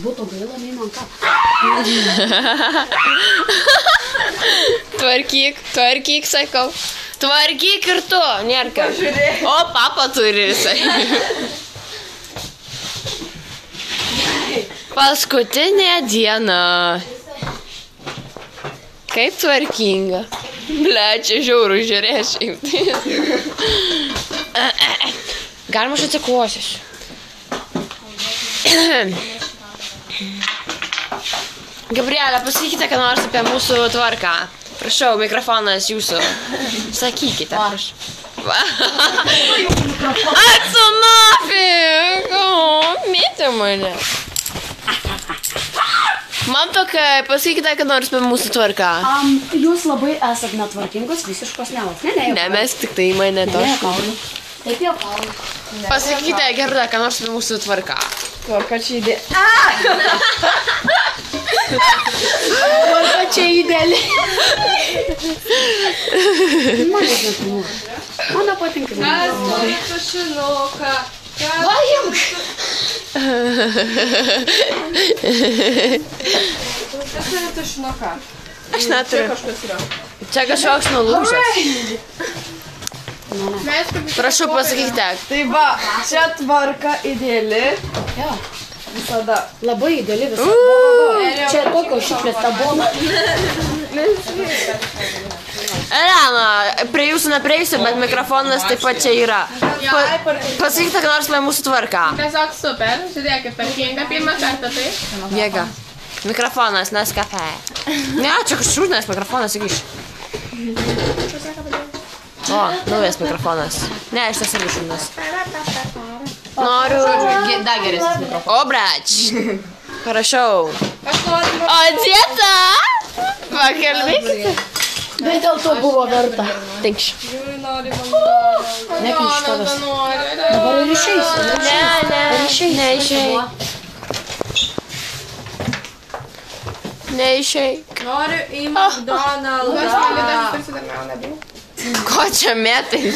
būtų gaila, nei man ką. Tvarkyk, sakau. Tvarkyk ir tu, nėra. O, papa turi visai. Paskutinė diena. Kaip tvarkinga. Ble, čia žiaurų žiūrėšiai. Galima aš atsikosiu. Gabrielė, pasakykite, ką nors apie mūsų tvarką. Prašau, mikrofonas jūsų. Sakykite, prašau. Atsu nafig! Mėtė mane. Man tokia, pasakykite, ką nors apie mūsų tvarką. Jūs labai esat netvarkingos, visiškos nelos. Ne, mes tik tai mane to. Taip jau kalbu. Pasakykite, Gerda, ką nors apie mūsų tvarką. Tvarka čia idėja. Tvarka čia ideali. Man nežinau. Man patinka. Kas turi tušinuką? Vaimk! Kas turi tušinuką? Aš neturiu. Kažkas yra. Čia kažkoks nulūžęs. Prašau, pasakykite. Tai va, čia tvarka ideali. Jo. Visada. Labai ideali visada. Čia tokios šiuplės tabona. Elena, prie jūsų neprieisiu, bet mikrofonas taip pat čia yra. Pasakykite, ką nors apie mūsų tvarką. Tiesiog super, žiūrėkit, tvarkinga pirmą kartą, tai. Jėga. Mikrofonas, nes kafe. Ne, čia kažkas šūdnas mikrofonas, sakyš. O, naujas mikrofonas. Ne, iš tas irgi šūdnas. Noriu... Dar geresnis mikrofonas. O, brač. Prašau. O, dieta! Pakalbėkite. Bet dėl to buvo verta. Tinkš. Nekištovas. Dabar ir išeisi. Neišeik. Neišeik. Noriu į McDonald's. Ko čia metai?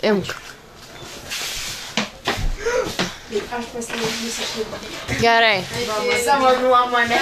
Imk. Gerai. Savo nuomonę.